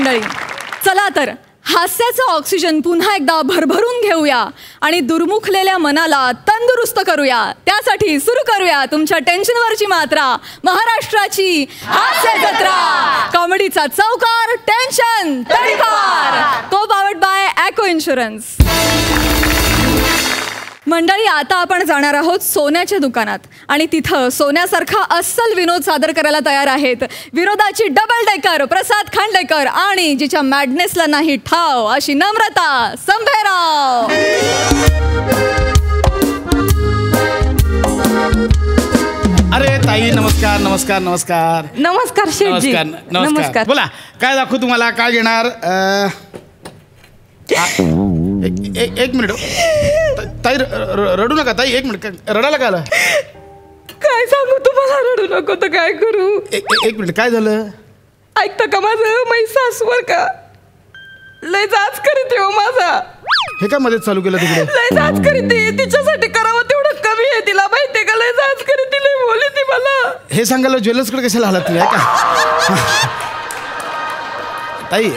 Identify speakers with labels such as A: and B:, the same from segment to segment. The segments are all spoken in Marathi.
A: मंडळी, चला तर हास्याचा ऑक्सिजन पुन्हा एकदा भरभरून घेऊया आणि दुर्मुखलेल्या मनाला तंदुरुस्त करूया. त्यासाठी सुरू करूया तुमच्या टेन्शनवरची मात्रा, महाराष्ट्राची हास्य जत्रा. कॉमेडीचा चौकार, टेन्शन तडीपार. को पावर्ड बाय ॲको इन्शुरन्स. मंडळी, आता आपण जाणार आहोत सोन्याच्या दुकानात आणि तिथं सोन्यासारखा अस्सल विनोद सादर करायला तयार आहेत विनोदाची डबल डेकर प्रसाद खांडेकर आणि जिच्या मॅडनेसला नाही ठाव अशी नम्रता संभेराव.
B: अरे ताई, नमस्कार नमस्कार नमस्कार.
C: नमस्कार शेठजी.
B: नमस्कार. बोला, काय दाखवू तुम्हाला, काय घेणार? एक मिनिट ताई, रडू नका ताई. एक मिनिट, रडायला काय आलं?
C: काय सांगू तुम्हाला, रडू नको तर काय करू.
B: एक मिनिट, काय झालं?
C: ऐकता का माझं? माझी सासूवर का लय जाच करीत हो माझा.
B: हे काय मध्ये चालू केलं तिकडे?
C: लय जाच करीत, तिच्यासाठी करावं तेवढं कमी आहे. तिला माहितीये का, लय जाच करीत, लय बोलली ती मला.
B: हे सांगायला ज्वेलर्सकडे कशाला आलात तुम्ही? का ताई?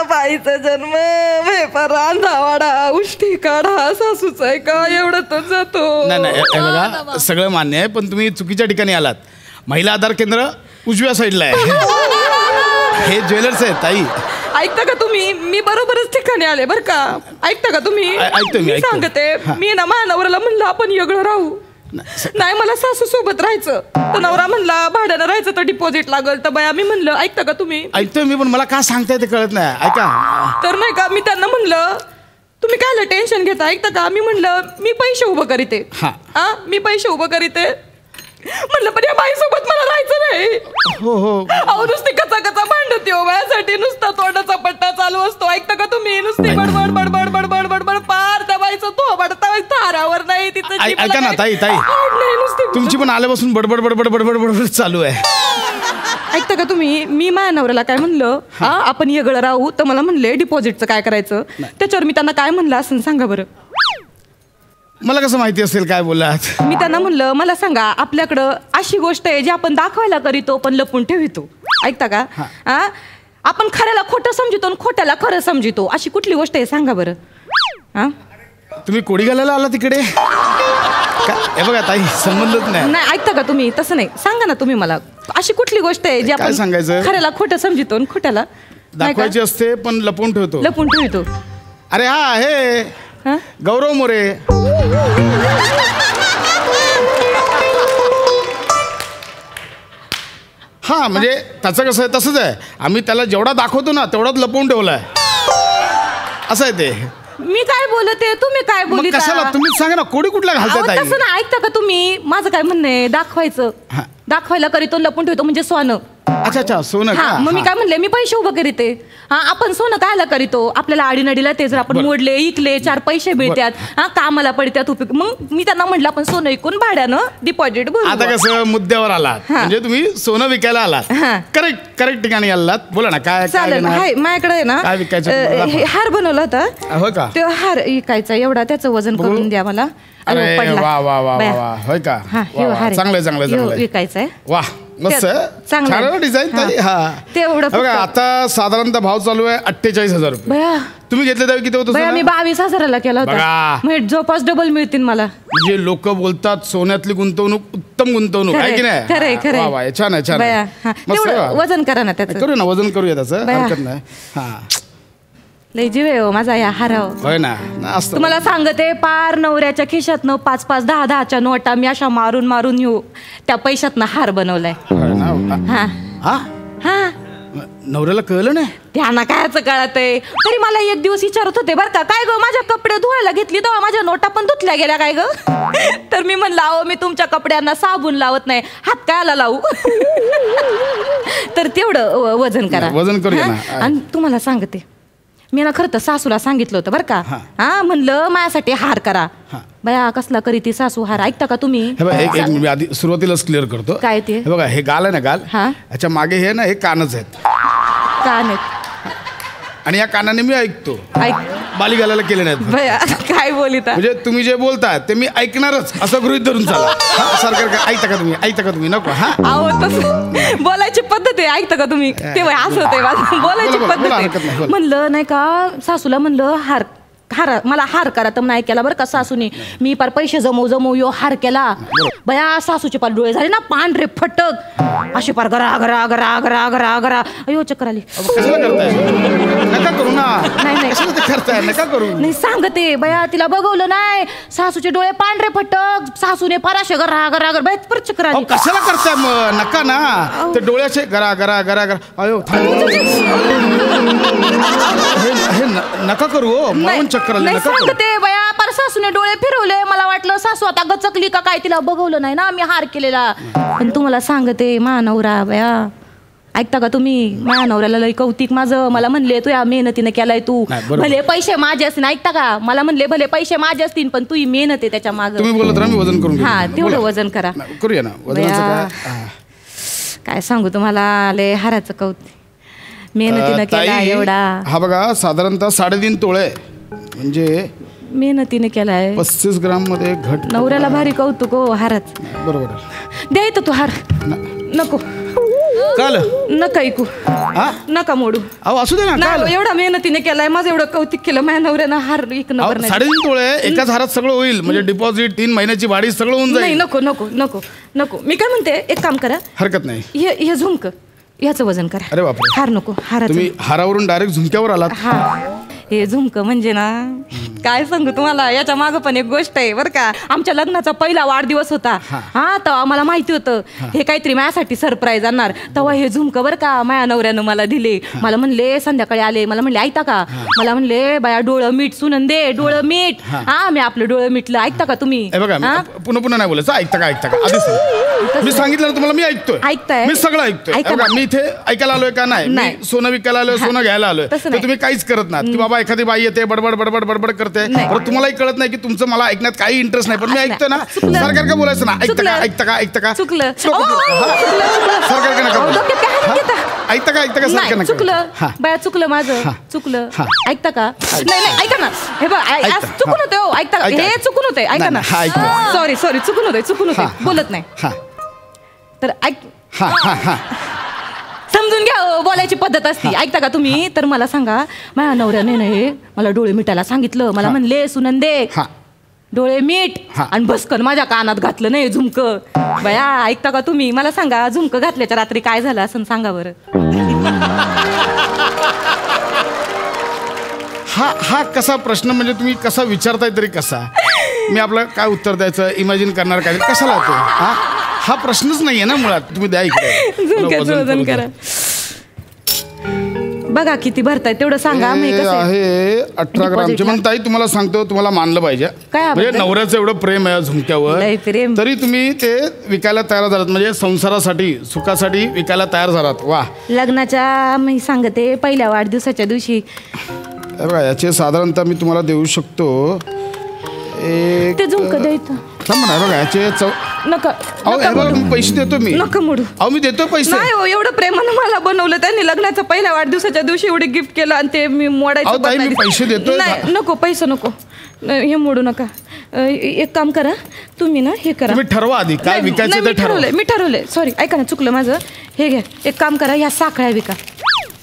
C: बाईचा जन्म वेपार, अंधावाडा, उष्टी काढा, सासूचा आहे का, एवढं तर जातो.
B: नाही, बघा सगळं मान्य आहे, पण तुम्ही चुकीच्या ठिकाणी आलात. महिला आधार केंद्र उजव्या साईडला आहे. हे ज्वेलर्स आहेत ताई.
C: ऐकता का तुम्ही, मी बरोबरच ठिकाणी आले बरं का. ऐकता का तुम्ही?
B: मी
C: सांगते. मी ना माझ्या नवऱ्याला म्हणलं आपण वेगळं राहू. नाही, मला सासू सोबत राहायचं. तर नवरा म्हणला भाड्यानं राहायचं तर डिपॉझिट लागल. तर बाया मी म्हणलं ऐकता का तुम्ही?
B: ऐकतोय मी, पण मला काय सांगताय ते कळत नाही. ऐका
C: तर नाही का, मी त्यांना म्हणलं तुम्ही काय टेन्शन घेता. ऐकता का, मी म्हणलं मी पैसे उभं करीते. मी पैसे उभं करीते म्हणलं, पण या बाईसोबत मला राहायचं नाही. हो नुसती कचा कचा भांडते हो माझ्यासाठी. नुसता तोंडाचा पट्टा चालू असतो. ऐकता का तुम्ही? नुसती बडबड बडबड बडबड बडबड. पार त्या बाईचं तो बडता तारावर नाही. तिथं
B: ऐका ना ताई, तुमची पण आल्यापासून बडबड बडबड बडबड बडबड चालू आहे.
C: ऐकता का तुम्ही? मी माझ्या नवऱ्याला काय म्हणलं, आपण येगळं राहू. तर मला म्हणले डिपॉझिटचं काय करायचं. त्याच्यावर मी त्यांना काय म्हणलं असं सांगा बरं.
B: मला कसं माहिती असेल काय बोललात?
C: मी त्यांना म्हणलं मला सांगा, आपल्याकडं अशी गोष्ट आहे जी आपण दाखवायला करीतो पण लपून ठेवितो. ऐकता का? आपण खऱ्याला खोटं समजितो आणि खोट्याला खरं समजितो. अशी कुठली गोष्ट आहे सांगा बरं.
B: तुम्ही कोडी घालायला आला तिकडे? हे बघा ताई, संबंधच नाही.
C: ऐकता का तुम्ही? तसं नाही, सांगा ना तुम्ही मला अशी कुठली गोष्ट आहे जी आपण
B: सांगायचं,
C: खऱ्याला खोटं समजितो आणि खोट्याला
B: दाखवायची असते पण लपून ठेवतो. अरे हा, हे गौरव मोरे. हा म्हणजे त्याचं कसं आहे तसंच आहे. आम्ही त्याला जेवढा दाखवतो ना तेवढाच लपवून ठेवलाय. असं आहे ते.
C: मी काय बोलते, तुम्ही काय बोलता?
B: कशाला तुम्हीच सांगा ना, कोडी कुठला घालताय?
C: तसं ना, ऐकता का तुम्ही? माझं काय म्हणणं आहे, दाखवायला करीतो लपून ठेवतो म्हणजे सोनं.
B: अच्छा, सोनं.
C: मग मी काय म्हणले, मी पैसे उभं करीते. आपण सोनं कायला करीतो? आपल्याला आडीनडीला ते जर आपण मोडले इकले 4 पैसे मिळतात, कामाला पडतात उपयोग. मग मी त्यांना म्हटलं आपण सोनं विकून भाड्यानं डिपॉझिट भरू.
B: आता कसं मुद्द्यावर आलात, म्हणजे तुम्ही सोनं विकायला आलात. करेक्ट ठिकाणी आलात. बोला ना, काय
C: चालेल. माझ्याकडे आहे ना,
B: काय विकायचं?
C: हार बनवला होता.
B: हो का?
C: तो हार विकायचा, एवढा त्याचं वजन करून द्या मला.
B: अरे वा वा वा वा, होय का?
C: चांगलं विकायचं आहे.
B: वा, मस्त चांगलं डिझाईन.
C: तेवढं
B: बघा, आता साधारणतः भाव चालू आहे 48,000 रुपये. तुम्ही घेतले त्यावेळी किती होतं?
C: मी 22,000ला केला होता. जवळपास डबल मिळतील मला.
B: म्हणजे लोक बोलतात सोन्यातली गुंतवणूक उत्तम गुंतवणूक आहे की नाही?
C: खरंय.
B: छान आहे.
C: वजन करा ना त्याचं.
B: करू ना, वजन करूया त्याचं, हरकत नाही.
C: लय जीव आहे हो माझा या हाराव.
B: होय ना.
C: तुम्हाला सांगते, पार नवऱ्याच्या खिशातनं 5-5, 10-10च्या नोटा मी अशा मारून येऊ त्या पैशातनं हार बनवलाय.
B: नवऱ्याला कळलं नाही?
C: त्यांना कायच कळत आहे. तरी मला एक दिवस विचारत होते बरं का, काय ग माझ्या कपडे धुवायला घेतली तेव्हा माझ्या नोटा पण धुतल्या गेल्या काय ग? तर मी म्हणलं, अहो मी तुमच्या कपड्यांना साबून लावत नाही, हात कायला लावू? तर तेवढं वजन करा.
B: वजन करूया.
C: आणि तुम्हाला सांगते, मी ना खरं तर सासूला सांगितलं होतं बरं का. म्हणलं माझ्यासाठी हार करा. बया कसला करी ती सासू हार. ऐकता का तुम्ही?
B: एक आधी सुरुवातीलाच क्लिअर करतो.
C: काय ते?
B: बघा, हे गाल आहे ना, गाल याच्या मागे हे ना, हे कानच आहेत.
C: कान आहेत
B: आणि या कानाने मी ऐकतो. बाली घालायला केले नाहीत
C: बया काय बोलिता
B: म्हणजे तुम्ही जे बोलताय ते मी ऐकणारच असं गृहीत धरून चाला हा, सरकार काय ऐकता का तुम्ही नको हा
C: अहो तसं बोलायची पद्धत आहे ऐकता का तुम्ही ते बाई असं होतंय माझं. बोलायची
B: बोला,
C: पद्धत
B: बोला, हरकत नाही,
C: आहे
B: बोला.
C: म्हणलं नाही का सासूला म्हणलं मला हार करा तर नाही केला बरं का सासूने मी पार पैसे जमवू यो हार केला बया सासूचे पार डोळे झाले ना पांढरे फटक असे पार गरा गरा गरा गरा गरा गरा अयो चक्कर आली
B: कशाला करताय नका करू ना
C: नाही.
B: कशाला ते करताय नका करू
C: नाही सांगते बया तिला बघवलं नाही सासूचे डोळे पांढरे फटक सासूने पार असे गरा गरा गरा बया परत चक्कर आली
B: कशाला करताय मग नका ना ते डोळ्याचे गरा गरा गरा गरा अयो हे नका करू हो म्हणून चक्कर आली
C: नाही
B: नका करू
C: सांगते बया पार सासूने डोळे फिरवले मला वाटलं सासू आता गचकली का काय तिला बघवलं नाही ना मी हार केलेला पण तुम्हाला सांगते महानवरा बया ऐकता का तुम्ही महानवऱ्याला लय कौतिक माझं मला म्हणले तू या मेहनतीने केलाय तू
B: नाही, बरोबर.
C: भले पैसे माझे असतील ऐकता का मला म्हणले भले पैसे माझे असतील पण तू ही मेहनत आहे त्याच्या माग
B: तुम्ही बोलत राहा मी वजन करून घेतो.
C: हा तेवढं
B: बोला.
C: वजन करा
B: नाही, करूया ना वजनाचं
C: बया.
B: काय
C: काय सांगू तुम्हाला लय हाराचं कौतिक मेहनतीनं
B: ताई,
C: केला एवढा
B: हा बघा साधारणतः 3.5 तोळे म्हणजे
C: मेहनतीने केलाय
B: 35 ग्राम मध्ये घट
C: नवऱ्याला भारी कौतुक हो हाराच
B: बरोबर आहे.
C: द्यायचं तू हार नको
B: काल
C: नका ऐकू
B: हा
C: नका मोडू
B: अहो असू दे ना काल
C: नाही एवढा मेहनतीने केलाय माझं एवढं कौतिक केलं माझ्या नवऱ्यानं हार एक नंबर नाही
B: 3.5 तोळे एकाच हारात सगळं होईल म्हणजे डिपॉझिट 3 महिन्याची भाडी सगळं होऊन
C: नाही
B: जाईल
C: नको नको नको नको मी काय म्हणते एक काम करा
B: हरकत नाही
C: हे झुमक ह्याचं वजन करा
B: अरे बापरे.
C: हार नको हाराचं
B: तुम्ही हारावरून डायरेक्ट झुमक्यावर आलात
C: हा हे झुमक म्हणजे ना काय सांगू तुम्हाला याच्या मागं पण एक गोष्ट आहे बरं का आमच्या लग्नाचा पहिला वाढदिवस होता हा तेव्हा मला माहिती होतं हे काहीतरी माझ्यासाठी सरप्राईज आणणार तेव्हा हे झुमक बरं का माझ्या नवऱ्यानं मला दिले मला म्हणले संध्याकाळी आले मला म्हणले ऐकता का मला म्हणले बाया डोळं मीठ सुनंदे डोळं मीठ हा मी आपलं डोळं मिटलं ऐकता का तुम्ही
B: हे बघा
C: हा?
B: पुन्हा पुन्हा नाही बोलायचं ऐकता का आधीच मी सांगितलं ना तुम्हाला मी ऐकतोय
C: ऐकताय?
B: मी सगळं ऐकतोय
C: ऐका
B: हे बघा,
C: ना.
B: मी इथे ऐकायला आलोय का नाही
C: नाही.
B: मी सोनं विकायला आलोय सोनं घ्यायला आलोय
C: तसं
B: तर
C: नाही.
B: तुम्ही काहीच करत नाही की बाबा एखादी बाई येते बडबड बडबड बडबड करते
C: नाही.
B: बरं तुम्हालाही कळत नाही की तुमचं मला ऐकण्यात काही इंटरेस्ट नाही पण मी ऐकतोय ना
C: चुकलं.
B: सरकार बोलायचं ना
C: चुकलं.
B: ऐकता का
C: चुकलं
B: सरकार का नका
C: डोक्यात काय हात घेता?
B: ऐकता का सरकार
C: नाही
B: नका
C: चुकलं
B: हा.
C: बाया चुकलं माझं
B: हा.
C: चुकलं
B: हा.
C: ऐकता का नाही नाही ऐका ना हे बघ
B: ऐकता.
C: चुकून होते हो ऐकता का?
B: ऐका.
C: हे चुकून होते ऐका
B: नाही,
C: ना
B: नाही, हा, ऐकतोय.
C: सॉरी चुकून होते
B: हा.
C: बोलत नाही
B: हा
C: तर ऐक
B: हा हा हा
C: समजून घ्या हो, बोलायची पद्धत असती ऐकता का तुम्ही तर मला सांगा माझ्या नवऱ्याने नाही मला डोळे मिटायला सांगितलं मला म्हणले सुनंदे
B: हा
C: डोळे मीठ
B: हा.
C: आणि भस्कन माझ्या कानात घातलं नाही झुमक बया ऐकता का तुम्ही मला सांगा झुमक घातल्याच्या रात्री काय झालं असं सांगा बरं
B: हा कसा प्रश्न म्हणजे तुम्ही कसा विचारताय तरी कसा मी आपलं काय उत्तर द्यायचं इमॅजिन करणार काय कशाला होतो हा प्रश्नच नाहीये ना मुळात तुम्ही द्या इकडे
C: झुमक्याचं वजन करा बघा किती भरताय तेवढं सांगा मी
B: हे
C: कसं आहे.
B: आहे 18 ग्रामचे
C: Deposit
B: म्हणून ताई तुम्हाला सांगतो तुम्हाला मानलं पाहिजे
C: काय
B: म्हणजे
C: अबद्दल?
B: नवऱ्याचं एवढं प्रेम आहे झुमक्यावर
C: लय प्रेम.
B: तरी तुम्ही ते विकायला तयार झालात म्हणजे संसारासाठी सुखासाठी विकायला तयार झालात वा
C: लग्नाच्या मी सांगते पहिल्या वाढदिवसाच्या दिवशी
B: हे बघा याचे साधारणतः मी तुम्हाला देऊ शकतो एक
C: ते झुमकं द्यायचं
B: थांबा ना हे बघा याचे
C: नका
B: अहो हे बघा मी पैसे देतो मी
C: नका मोडू
B: अहो मी देतो पैसे
C: नाही हो एवढं प्रेमानं मला बनवलं त्यांनी लग्नाच्या पहिल्या वाढदिवसाच्या दिवशी एवढे गिफ्ट केलं आणि ते मी
B: अहो,
C: मोडायचं
B: ताई, मी
C: बदलायचं.
B: पैसे देतोय.
C: नाही नको पैसे नको हे मोडू नका एक काम करा तुम्ही ना हे करा
B: तुम्ही ठरवा आधी काय
C: नाही,
B: विकायचं
C: नाही,
B: ते
C: मी
B: ठरवा
C: ठरवलंय मी ठरवलंय सॉरी ऐका ना चुकलं माझं हे घ्या एक काम करा ह्या साखळ्या विका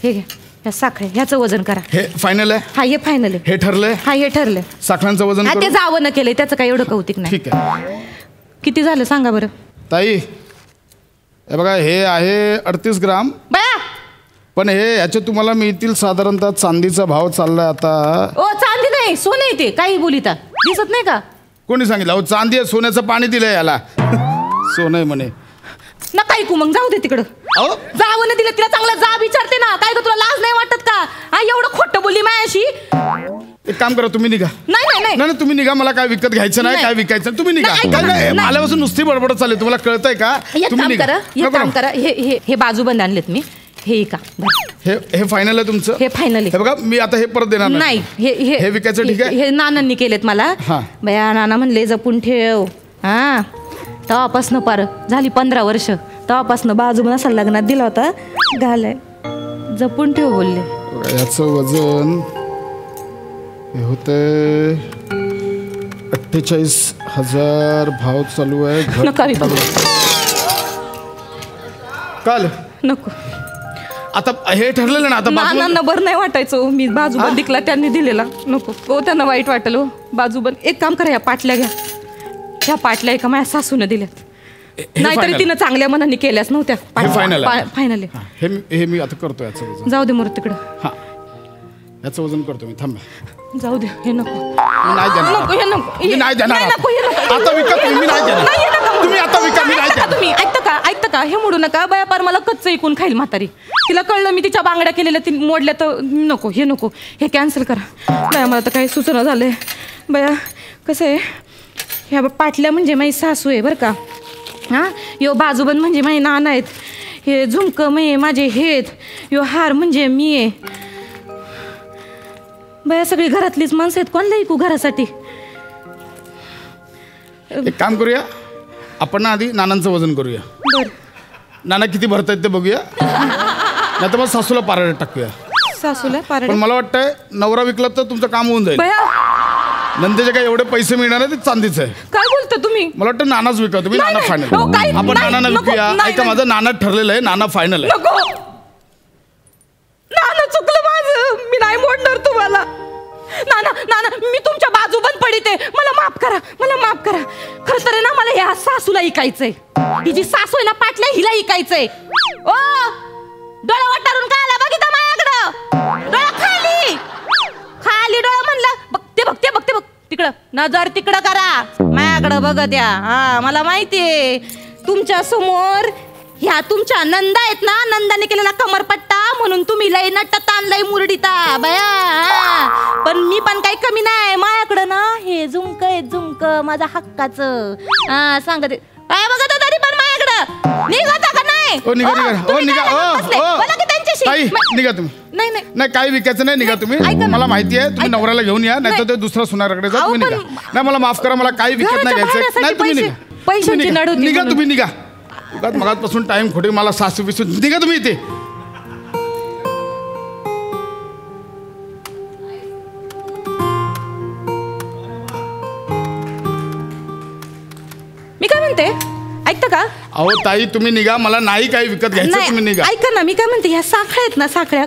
C: हे घ्या ह्या साखळ्या ह्याचं वजन करा
B: हे फायनल आहे
C: हा हे फायनल आहे
B: हे ठरलंय
C: हा हे ठरलंय
B: साखरांचं वजन
C: हा
B: करू?
C: ते जावं न केलंय त्याचं काही एवढं कौतिक नाही
B: ठीक आहे
C: किती झालं सांगा बरं
B: ताई हे बघा हे आहे 38 ग्राम
C: बया
B: पण हे याचे तुम्हाला मिळतील साधारणतः चांदीचा भाव चाललाय आता
C: ओ चांदी नाही सोनं आहे ते काही बोलिता दिसत नाही का
B: कोणी सांगितलं अहो चांदी आहे सोन्याचं पाणी दिलंय याला सोनं आहे म्हणे
C: नका ऐकू मग जाऊ दे तिकडं
B: अहो
C: जावं ना दिलं तिला चांगला जा विचारते ना काय ग तुला लाज नाही वाटत का हा एवढं खोटं बोलली मायाशी
B: एक काम करा तुम्ही निघा
C: नाही नाही नाही
B: नाही तुम्ही निघा मला काय विकत घ्यायचं नाही
C: नाही.
B: काय विकायचं नाही. तुम्ही निघा
C: नाही, ऐका ना.
B: काय
C: नाही.
B: आल्यापासून नुसती बडबड चालली तुम्हाला कळतंय का
C: एक
B: तुम्ही
C: काम
B: निघा
C: करा एक
B: नको,
C: काम
B: नको.
C: करा हे बाजूबंद आणलेत मी हे का
B: हे फायनल आहे तुमचं
C: हे फायनल आहे
B: हे बघा मी आता हे परत देणार
C: नाही
B: हे विकायचं ठीक आहे
C: हे नानांनी केलेत मला
B: हा.
C: बया नाना म्हणले जपून ठेव हा तेव्हापासनं पार झाली 15 वर्ष तेव्हापासनं बाजूबंद असा लग्नात दिला होता घालाय जपून ठेव बोलले
B: बघा, याचं वजन हे होते 48,000 भाव चालू आहे
C: नका विकू.
B: काल
C: नको.
B: आता हे ठरलेलं ना आता
C: नानांना बरं नाही वाटायचं मी बाजूबंद दिकला त्यांनी दिलेला. नको हो त्यांना वाईट वाटेल हो बाजूबंद. एक काम करा ह्या पाटल्या घ्या. ह्या पाटल्या एका माझ्या सासून दिल्यात. नाहीतरी तिनं चांगल्या मनाने केल्याच नव्हत्या.
B: फायनल
C: फायनल
B: हे मी आता करतो याचं वजन.
C: जाऊ दे मोर तिकडं.
B: हा याचं वजन करतो मी. थांबा.
C: जाऊ दे हे नको.
B: मी नाही देणार.
C: नको हे नको.
B: मी नाही देणार.
C: नको हे नको.
B: आता विका तुम्ही. मी नाही देणार.
C: नाही, हे नका.
B: तुम्ही आता विका. मी नाही देणार.
C: तुम्ही ऐकता का हे मोडू नका. बया पार मला कच्च ऐकून खाईल म्हातारी. तिला कळलं मी तिच्या बांगड्या केलेल्या ती मोडल्या तर नको हे नको. हे कॅन्सल करा. बया मला तर काही सुचना झालंय. बया कसं आहे ह्या पाटल्या म्हणजे माझी सासू आहे बरं का. हां यो बाजूबंद म्हणजे माझे नाना आहेत. हे झुमकं म्हणजे माझे हेत. यो हार म्हणजे मी आहे. बया सगळी घरातलीच माणसं आहेत. कोणला ऐकू घरासाठी.
B: एक काम करूया आपण ना आधी नानांचं वजन करूया.
C: बरं
B: नाना किती भरतायत ते बघूया. नाही तर मग सासूला पारायण टाकूया.
C: सासूला
B: पण
C: पारड.
B: मला वाटतंय नवरा विकला तर तुमचं काम होऊन जाईल.
C: बया
B: नंदेचे काय एवढे पैसे मिळणार आहे ते चांदीचं आहे.
C: काय बोलता तुम्ही.
B: मला वाटतं नानाच विका तुम्ही.
C: नाही,
B: नाना
C: नाही.
B: फायनल.
C: हो, काही-
B: आपण
C: नाही,
B: नानांना
C: नको.
B: विकूया.
C: नाही,
B: ऐका
C: नाही.
B: माझं नाना ठरलेलं आहे. नाना फायनल आहे.
C: नको नाना चुकलं माझं. मी नाही मोडणार तुम्हाला. नाना नाना मी तुमच्या बाजूबंद पडिते. मला माफ करा. मला माफ करा. खरं तर आहे ना मला ह्या सासूला ऐकायचंय. ही जी सासू आहे ना पाटल्या हिला ऐकायचंय. ओ डोळा वाटारून काय आला बघितलं माझ्याकडं. डोळा खाली खाली डोळा म्हणलं. बघते बघ तिकडं नजर तिकडं करा. माझ्याकडं बघत या. हा मला माहितीये तुमच्या समोर ह्या तुमच्या नंदा आहेत ना. नंदाने केलेला कमरपट्टा म्हणून तुम्ही लय नट्टा लय मुरडीता बया. हा. पण मी पण काही कमी नाही. माझ्याकडं ना हे झुमक आहे झुमक माझ्या हक्काचं. हा सांगते काय बघत तरी पण माझ्याकडं निघता का नाही.
B: ओ निघा निघा. ओ
C: तुम्ही
B: निघा.
C: काय बसले? बोला की त्यांच्याशी.
B: ताई निघा तुम्ही.
C: नाही नाही
B: नाही काही विकायचं नाही. निघा तुम्ही.
C: ऐका ना.
B: मला माहिती आहे तुम्ही नवऱ्याला घेऊन या. नाही तर ते दुसऱ्या सुनाराकडे जा.
C: अहो,
B: तुम्ही
C: पण-
B: निघा. नाही मला माफ करा. मला काही विकत नाही
C: घराच्या
B: घ्यायचं.
C: भाड्यासाठी
B: नाही तुम्ही
C: पैसे-
B: निघा.
C: पैशांची
B: तुम्ही निघा.
C: नड होती
B: निघा
C: म्हणून.
B: तुम्ही निघा. उगाच मगाचपासून टाइम खोटे मला सासू बिसू. निघा तुम्ही इथे.
C: मी काय म्हणते ऐकता का.
B: अहो ताई तुम्ही निघा. मला नाही काही विकत घ्यायचं. तुम्ही निघा.
C: ऐका ना मी काय म्हणते ह्या साखळ्या आहेत ना साखळ्या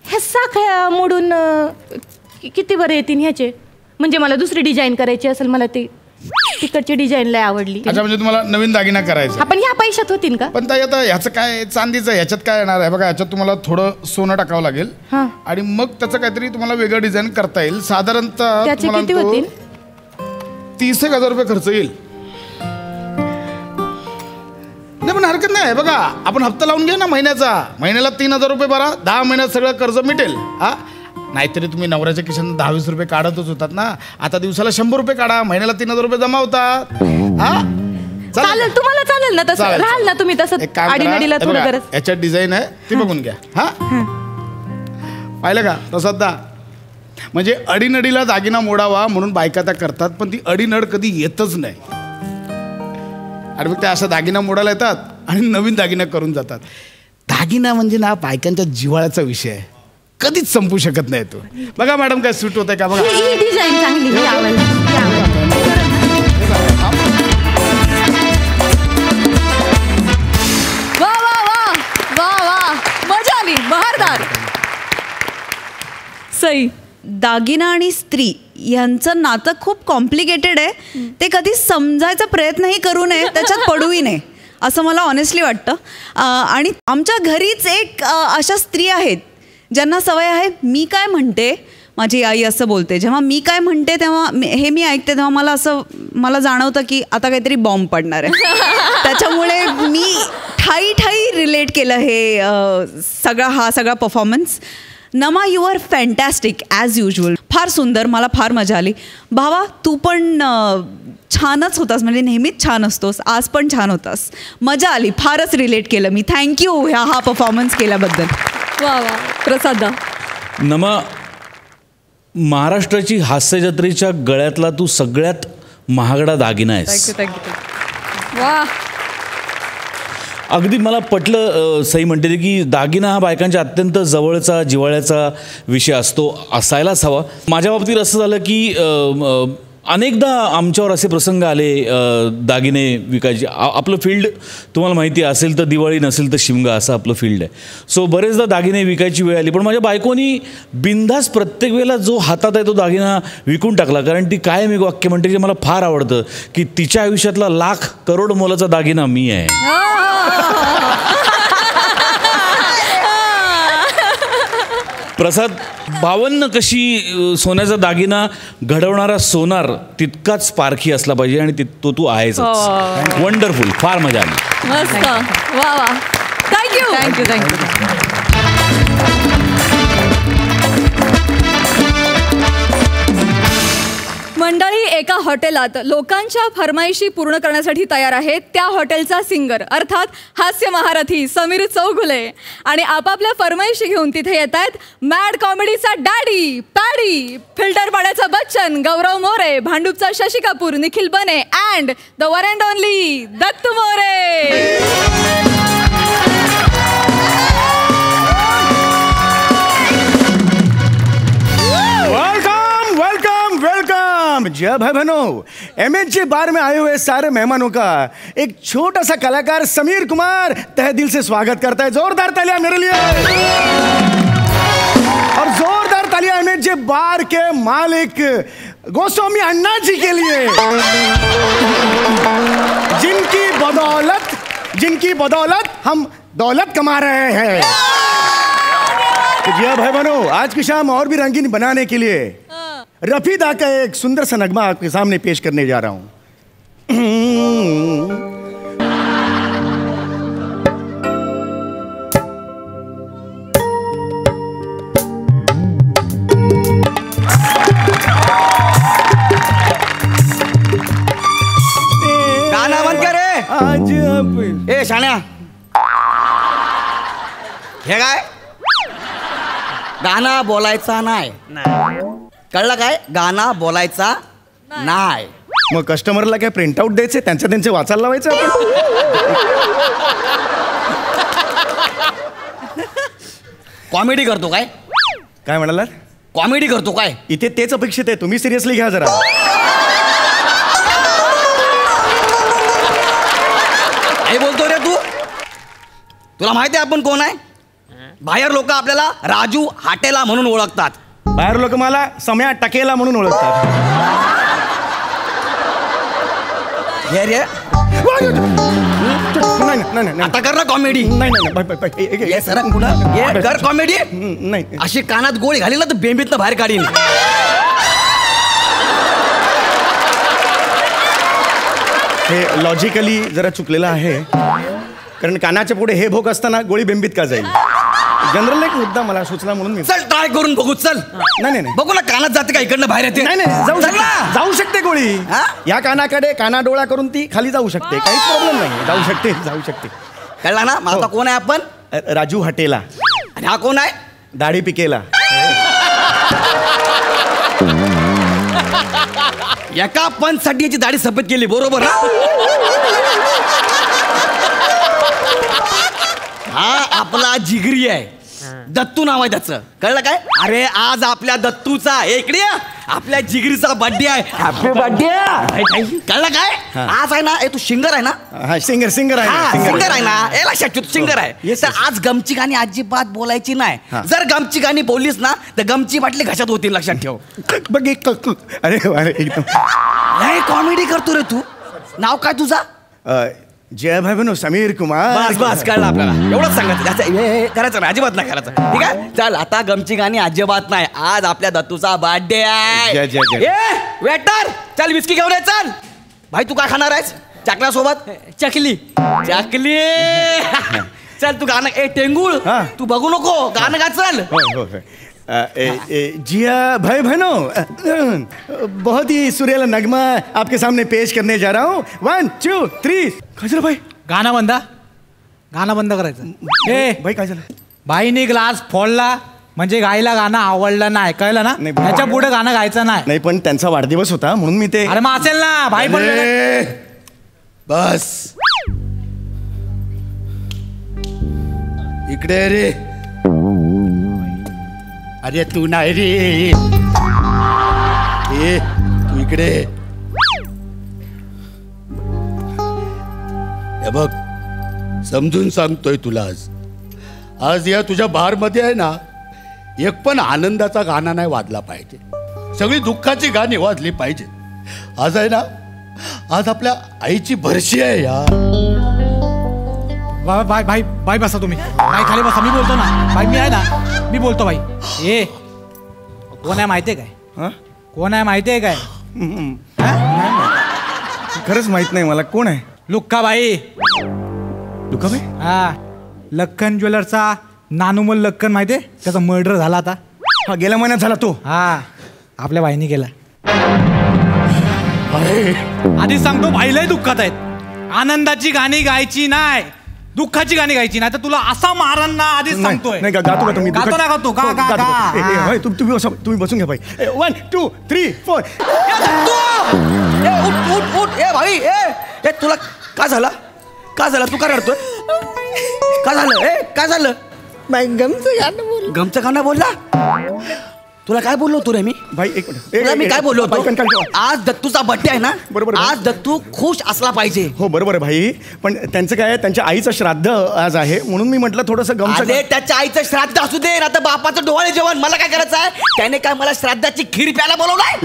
C: ह्या साखळ्या मोडून किती बरे येतील ह्याचे. म्हणजे मला दुसरी डिझाईन करायची असेल. मला ती तिकडची डिझाईन लय आवडली.
B: अच्छा म्हणजे तुम्हाला नवीन दागिना करायचा.
C: आपण ह्या पैशात होतील का.
B: पण ताई आता ह्याचं काय चांदीचं ह्याच्यात काय येणार आहे बघा. ह्याच्यात तुम्हाला थोडं सोनं टाकावं लागेल.
C: हां.
B: आणि मग त्याचं काहीतरी तुम्हाला वेगळं डिझाईन करता येईल. साधारणतः
C: त्याचे
B: तुम्हाला
C: किती
B: तो
C: होतील.
B: 30,000 रुपये खर्च येईल. नाही पण हरकत नाही. बघा आपण हप्ता लावून घ्या ना महिन्याला 3,000 रुपये भरा. 10 महिन्यात सगळं कर्ज मिटेल. हा नाहीतरी तुम्ही नवऱ्याच्या खिशानं 10-20 रुपये काढतच होतात ना. आता दिवसाला 100 रुपये काढा. महिन्याला 3,000 रुपये जमा होतात. हा
C: चालेल तुम्हाला चालेल ना तसं
B: चालेल,
C: राहाल ना तुम्ही तसं
B: एक काम करा.
C: आडीनडीला
B: हे
C: थोडं
B: बघा,
C: गरज.
B: याच्यात डिझाईन आहे ती बघून घ्या. हा पाहिलं का प्रसाददा. म्हणजे अडीनडीला दागिना मोडावा म्हणून बायका त्या करतात. पण ती अडीनड कधी येतच नाही. आणि मग त्या अशा दागिना मोडायला येतात आणि नवीन दागिना करून जातात. दागिना म्हणजे ना बायकांच्या जिव्हाळ्याचा विषय आहे. कधीच संपू शकत नाही तो. बघा मॅडम काय सूट होत आहे का बघा.
C: ही डिझाईन चांगली ही आवडली, ही आवडली.
A: वा वा वा वा वा मजा आली. बहारदार. सई.
D: दागिना आणि स्त्री यांचं नातं खूप कॉम्प्लिकेटेड आहे. ते कधी समजायचा प्रयत्नही करू नये. त्याच्यात पडूही नये असं मला ऑनेस्टली वाटतं. आणि आमच्या घरीच एक अशा स्त्री आहेत ज्यांना सवय आहे मी काय म्हणते. माझी आई असं बोलते. जेव्हा मी काय म्हणते तेव्हा हे मी ऐकते तेव्हा मला जाणवतं की आता काहीतरी बॉम्ब पडणार आहे. त्याच्यामुळे मी ठाई रिलेट केलं हे सगळा परफॉर्मन्स. नमा you are fantastic as usual. फार सुंदर. मला फार मजा आली. भावा तू पण छानच होतास. म्हणजे नेहमीच छान असतोस. आज पण छान होतास. मजा आली. फारच रिलेट केलं मी. थँक्यू हा परफॉर्मन्स केल्याबद्दल.
A: वा वा प्रसादा.
E: नमा महाराष्ट्राची हास्यजत्रेच्या गळ्यातला तू सगळ्यात महागडा दागिना आहेस.
A: थँक्यू वा.
E: अगदी मला पटलं सई म्हणते की दागिना हा बायकांच्या अत्यंत जवळचा जिव्हाळ्याचा विषय असतो, असायलाच हवा. माझ्या बाबतीत असं झालं की अनेकदा आमच्यावर असे प्रसंग आले दागिने विकायचे. आपलं फील्ड तुम्हाला माहिती असेल तर दिवाळी नसेल तर शिमगा असं आपलं फील्ड आहे. सो बरेचदा दागिने विकायची वेळ आली, पण माझ्या बायकोनी बिनधास प्रत्येक वेळेला जो हातात आहे तो दागिना विकून टाकला. कारण ती कायम एक वाक्य म्हणते जे मला फार आवडतं की तिच्या आयुष्यातला लाख करोड मोलाचा दागिना मी आहे. प्रसाद, 52 कशी सोन्याचा दागिना घडवणारा सोनार तितकाच पारखी असला पाहिजे आणि तो तू आहेच. वंडरफुल, फार मजा आली.
A: मस्त, वा वा, थँक्यू.
C: Thank you thank you.
A: मंडळी एका हॉटेलात लोकांच्या फरमाईशी पूर्ण करण्यासाठी तयार आहेत. त्या हॉटेलचा सिंगर अर्थात हास्य महारथी समीर चौगुले आणि आपापल्या फरमाईशी घेऊन तिथे येत आहेत मॅड कॉमेडीचा डॅडी पॅडी, फिल्टर पाड्याचा बच्चन गौरव मोरे, भांडूपचा Shashi Kapoor Nikhil Bane and the one and only Dattu More.
F: जी भाई बहनों, MHJ बार में आए हुए सारे मेहमानों का एक छोटा सा कलाकार समीर कुमार तहे दिल से स्वागत करता है. जोरदार तालियां मेरे लिए और जोरदार तालियां MHJ बार के मालिक गोस्वामी अन्ना जी के लिए, जिनकी बदौलत हम दौलत कमा रहे हैं. जी भाई बहनों, आज की शाम और भी रंगीन बनाने के लिए रफीदा का एक सुंदर सा नगमा आपके सामने पेश करने जा रहा हूं.
G: गाना बंद कर रे.
F: आज
G: ए शाण्या, हे काय गाणं बोलायचा नाही, कळलं काय? गाणं बोलायचा नाही.
F: मग कस्टमरला काय प्रिंट आउट द्यायचे, त्यांचे वाचायला लावायचं आपण.
G: कॉमेडी करतो काय?
F: काय म्हणाला?
G: कॉमेडी करतो काय?
F: इथे तेच अपेक्षित आहे, तुम्ही सिरियसली घ्या जरा.
G: काय बोलतो रे तू? तुला माहिती आहे आपण कोण आहे? बाहेर लोक आपल्याला राजू हाटेला म्हणून ओळखतात.
F: बाहेर लोक मला सम्या टकेला म्हणून ओळखतात.
G: हे रे,
F: नाही
G: आता कर ना कॉमेडी.
F: नाही
G: सर कुठं ये कर कॉमेडी.
F: नाही.
G: अशी कानात गोळी घाली ना तर बेंबीतनं बाहेर काढीन.
F: हे लॉजिकली जरा चुकलेलं आहे, कारण कानाच्या पुढे हे भोक असताना गोळी बेंबीत का जाईल. जनरल एक मुद्दा मला सुचला म्हणून मी.
G: चल ट्राय करून बघू. चल
F: नाही
G: बघू ना कानात जाते का इकडनं बाहेर येते.
F: नाही जाऊ शकते गोळी. या कानाकडे काना डोळा करून ती खाली जाऊ शकते, काहीच प्रॉब्लेम नाही. जाऊ शकते.
G: कळला ना? आता कोण आहे आपण?
F: राजू हटेला.
G: आणि हा कोण आहे?
F: दाढी पिकेला.
G: एका पंचसाठी याची दाढी सफेद केली, बरोबर ना? हा आपला जिगरी आहे, दत्तू नाव आहे त्याचं. कळलं काय? अरे आज आपल्या दत्तूचा इकडे आपल्या जिगरीचा बर्थडे आहे. Happy birthday. कळलं काय? आज आहे ना, तू सिंगर आहे ना?
F: हा सिंगर आहे.
G: सिंगर आहे ना? हे लक्षात ठेव, सिंगर आहे. तर आज गमची गाणी अजिबात बोलायची नाही. जर गमची गाणी बोललीस ना तर गमची बाटली घशात होतील, लक्षात ठेव.
F: बघ एक अरे एकदम
G: कॉमेडी करतो रे तू. नाव काय तुझा?
F: जय भाई बहनों, समीर कुमार.
G: बस कळलं आपल्याला. एवढंच सांगायचं. हे करायचं नाही, अजिबात नाही करायचं. ठीक आहे, चल आता गमची गाणी अजिबात नाही. आज आपल्या दत्तूचा बर्थडे आहे. वेटर चल विस्की घेऊन ये. चल भाई, तू काय खाणार आहेस चकल्यासोबत? चकली. चल तू गाणं टेंगुळ तू बघू नको, गाणं गा. चल.
F: जिया भाई बहनों, बहुत ही सुरीला नगमा आपके सामने पेश करने जा रहा हूँ. 1 2 3. काय भाई?
H: गाणं बंद करायचं.
F: भाई काय झालं?
H: बाईने ग्लास फोडला म्हणजे गायला गाणं आवडलं नाही, कळलं ना? त्याच्या पुढे गाणं गायचं नाही.
F: पण त्यांचा वाढदिवस होता म्हणून मी ते.
H: अरे मग असेल ना, भाई पण
F: बस.
I: इकडे रे. अरे तू नाही रे. ए तू इकडे. हे बघ समजून सांगतोय तुला आज या तुझ्या बारमध्ये आहे ना एक पण आनंदाचा गाणं नाही वाजला पाहिजे. सगळी दुःखाची गाणी वाजली पाहिजे. आज आहे ना आज आपल्या आईची बरशी आहे यार.
H: भाई भाई भाई बसा तुम्ही. भाई खाली बसा, मी बोलतो ना. भाई मी आहे ना, मी बोलतो भाई. ए कोण आहे माहितीये काय? कोण आहे माहितीये काय?
F: खरंच माहित नाही मला. कोण आहे?
H: लुक्काबाई.
F: लुक्काबाई?
H: हा, लक्कन ज्वेलरचा नानुमल लक्कन माहितीये, त्याचा मर्डर झाला आता.
F: हा गेल्या महिन्यात झाला तो.
H: हा आपल्या भाईनी केला. आधीच सांगतो, भाई लय दुःखात आहेत. आनंदाची गाणी गायची नाही, दुःखाची गाणी गायची नाही, तर तुला असा मारण ना. आधीच सांगतोय.
F: नाही गातो का तुम्ही?
H: गातो ना गातो का का का.
F: तुम्ही बसून घ्या भाई. 1 2 3 4.
G: उठ उठ. ए भाई ए तुला का झालं? का झालं? तू का रडतोय? का झालं? काय झालं? गमचं गाणं बोलला. तुला काय बोललो तू रे? मी
F: भाई एक मिनिट.
G: तुला मी काय बोललो होतो?
F: भाई,
G: आज दत्तूचा बर्थडे आहे ना.
F: बरोबर.
G: आज दत्तू खुश असला पाहिजे.
F: हो बरोबर आहे भाई, पण त्यांचं काय, त्यांच्या आईचं श्राद्ध आज आहे म्हणून मी म्हटलं थोडंसं गमचं.
G: अरे त्याच्या आईचं श्राद्ध असू दे ना, तर बापाचं डोहाळे जेवण. मला काय करायचं आहे? त्याने काय मला श्राद्धाची खीर प्यायला बोलवलाय?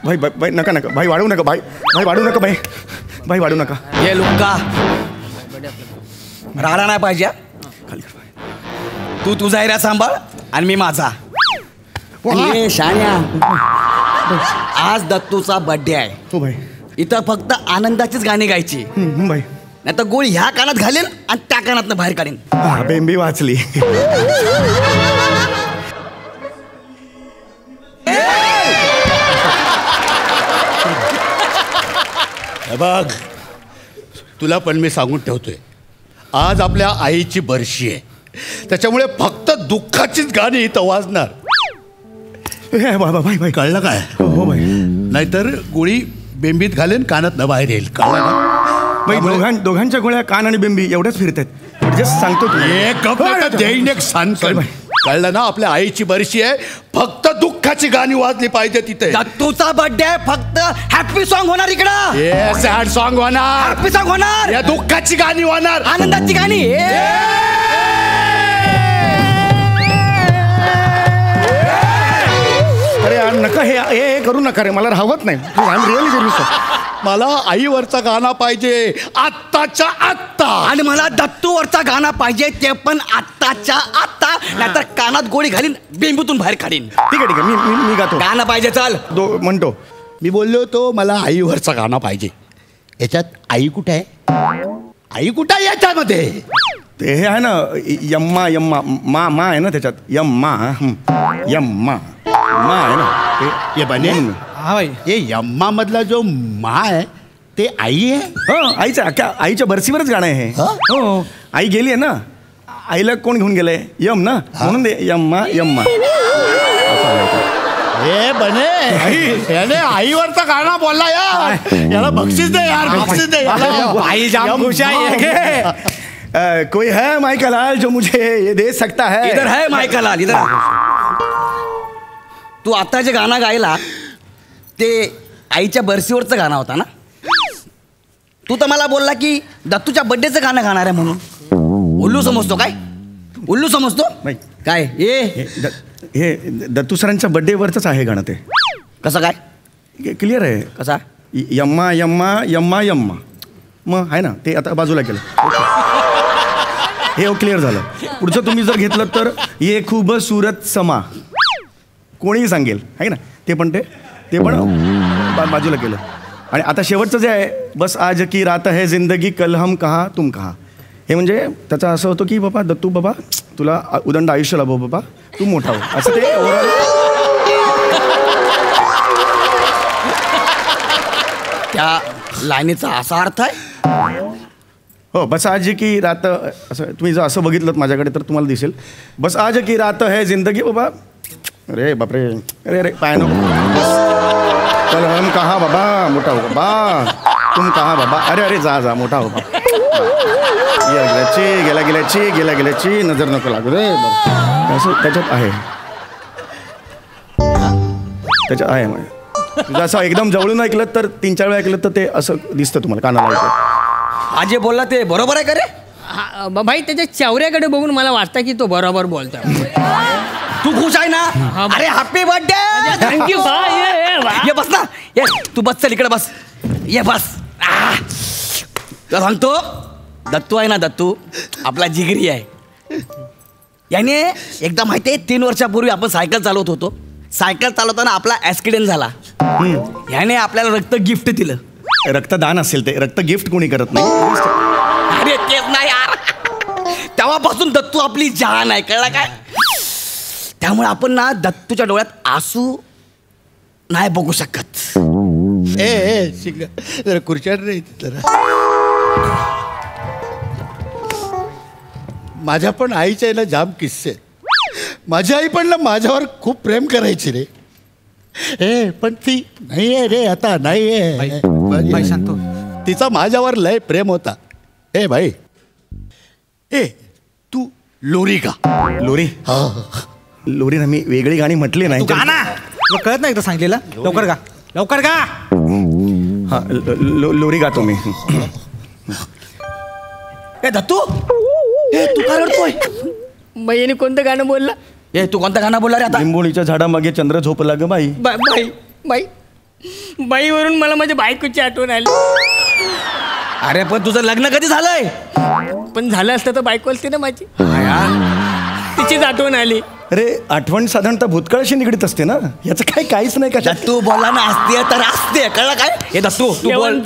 F: भाई भाई नका नका भाई, वाढवू नका भाई. भाई वाढवू नका भाई. भाई वाढवू नका.
G: ये लुक्का राडा नाही पाहिजे. तू तुझा एरिया सांभाळ आणि मी माझा. ये शाण्या, आज दत्तूचा बर्थडे आहे.
F: हो भाई.
G: इथं फक्त आनंदाचीच गाणी गायची.
F: भाई
G: नाही तर गोळी ह्या कानात घालेन आणि त्या कानातनं बाहेर काढेन.
F: बेंबी वाचली.
I: बघ तुला पण मी सांगून ठेवतोय, आज आपल्या आईची बरशी आहे, त्याच्यामुळे फक्त दुःखाचीच गाणी इथं वाजणार.
F: भाई भाई
I: कळलं काय?
F: हो भाई.
I: नाहीतर गोळी बेंबीत घालेन, कानात न बाहेर येईल. कळलं ना?
F: भाई दोघांच्या गोळ्या कान आणि बेंबी एवढ्याच फिरतात. जस्ट सांगतो
I: देईन एक सांगतो. कळलं ना? आपल्या आईची बरशी आहे, फक्त दुःखाची गाणी वाजली पाहिजे तिथे.
G: दत्तूचा बर्थडे फक्त हॅपी सॉन्ग होणार इकडं.
I: सॅड सॉन्ग होणार,
G: हॅपी सॉन्ग होणार,
I: या दुःखाची गाणी होणार,
G: आनंदाची गाणी.
F: अरे यार नका हे करू नका रे, मला राहवत नाही. Really serious.
I: मला आईवरचा गाणं पाहिजे आत्ताच्या आत्ता.
G: आणि मला दत्तूवरचा गाणं पाहिजे, ते पण आत्ताच्या आत्ता. नाहीतर कानात गोळी घालीन, बेंबूतून बाहेर काढीन.
F: ठीक आहे मी गातो.
G: गाणं पाहिजे. चाल
F: म्हणतो.
I: मी बोललो होतो मला आईवरचा गाणं पाहिजे. याच्यात आई कुठे आहे? आई कुठे आहे याच्यामध्ये?
F: ते हे आहे ना, यम्मा यम्मा मा आहे ना त्याच्यात. यम्मा यम्मा मा आहे ना
I: ते बने.
H: हा भाई.
I: हे यम्मा मधला जो मा आहे ते आई आहे.
F: हो आईच्या बरसीवरच गाणं आहे हे. हो आई गेली आहे ना, आईला कोण घेऊन गेलंय? यम ना, म्हणून दे यम्मा यम्मा.
I: हे बने याने आईवरचा गाणं बोलला यार. याला बक्षीस दे यार, बक्षीस दे.
H: आई जाम खुश आहे.
F: कोई है माइका लाल जो मुझे ये दे सकता है?
G: इधर है माइका लाल, इधर. तू आता जे गाणं गायला ते आईच्या बरसीवरचं गाणं होता ना. तू तर मला बोलला की दत्तूच्या बर्थडेचं गाणं गाणार आहे म्हणून. उल्लू समजतो काय? उल्लू समजतो काय?
F: हे दत्तू सरांच्या बर्थडेवरच आहे गाणं. ते
G: कसं काय?
F: क्लिअर आहे.
G: कसा?
F: यम्मा यम्मा यम्मा यम्मा मग आहे ना, ते आता बाजूला केलं. हे क्लिअर झालं. पुढचं तुम्ही जर घेतलं तर ये खूप सुरत समा, कोणीही सांगेल आहे ना, ते पण बाजूला केलं. आणि आता शेवटचं जे आहे, बस आज की रात है जिंदगी कल हम कहा तुम कहा, हे म्हणजे त्याचं असं होतं की बाबा दत्तू बाबा तुला उदंड आयुष्य लाभो बाबा, तू मोठा हो, असं ते ओव्हरऑल.
G: त्या लाईनीचा असा अर्थ आहे?
F: हो, बस आज की रात, असं तुम्ही जर असं बघितलं माझ्याकडे तर तुम्हाला दिसेल, बस आज की रात है जिंदगी बाबा, अरे बापरे, अरे अरे पाय नको, कल हम कहा बाबा मोठा हो बाबा, तुम कहा बाबा, अरे अरे जा जा मोठा हो बाबा, गेल्याची नजर नको लागू रे बाबा, असं त्याच्यात आहे, त्याच्यात आहे. तुझं असं एकदम जवळून ऐकलं तर 3-4 वेळा ऐकलं तर ते असं दिसतं तुम्हाला कानाला ऐकलं.
G: आजे बोलला ते बरोबर आहे का रे?
J: भाई त्याच्या चेहऱ्याकडे बघून मला वाटतं की तो बरोबर बोलतोय.
G: तू खुश आहे ना? अरे हॅपी बर्थडे.
J: थँक्यू
G: ये बस ना, ये तू बस, चल इकडे बस, ये बस. तुला सांगतो, दत्तू आहे ना, दत्तू आपला जिगरी आहे. याने एकदा माहिती आहे 3 वर्षापूर्वी आपण सायकल चालवत होतो, सायकल चालवताना आपला ॲक्सिडेंट झाला. याने आपल्याला रक्त गिफ्ट दिलं.
F: रक्तदान असेल ते, रक्त गिफ्ट कोणी करत नाही.
G: अरे तेच नाही यार, तेव्हापासून दत्तू आपली जान आहे, कळला काय? त्यामुळे आपण ना दत्तूच्या डोळ्यात आसू नाही बघू शकत.
I: ए शिंग जरा खुर्च्यावर रे जरा. माझ्या पण आईच्या आईला जाम किस्से. माझी आई पण ना माझ्यावर खूप प्रेम करायची रे. ए पण ती नाही आहे रे आता, नाही आहे.
H: सांगतो
I: तिचा माझ्यावर लय प्रेम होता. ए भाई, ए तू लोरी का?
F: लोरी? लोरी ना, मी वेगळी गाणी म्हटली नाही.
H: गाना तुला कळत नाही एकदा सांगलेलं, लवकर गा, लवकर गा.
F: हा, लोरी गातो मी.
G: ए दत्तू, ए तू काय रडतोय?
J: बाईने कोणतं गाणं बोलला?
G: ए तू कोणतं गाणं बोलला रे आता?
F: लिंबोळीच्या झाडामागे चंद्र झोपला ग बाई.
J: बाई बाई बाईवरून मला माझ्या बायकोची आठवण आली.
G: अरे पण तुझं लग्न कधी झालंय?
J: पण झालं असतं तर बायको असते ना माझी, तिचीच आठवण आली.
F: अरे आठवण साधारणतः भूतकाळाशी निगडीत असते ना, याचं काय काहीच नाही का.
G: दत्तू बोला ना, असते तर असते, कळलं काय? हे दत्तू तू बोल.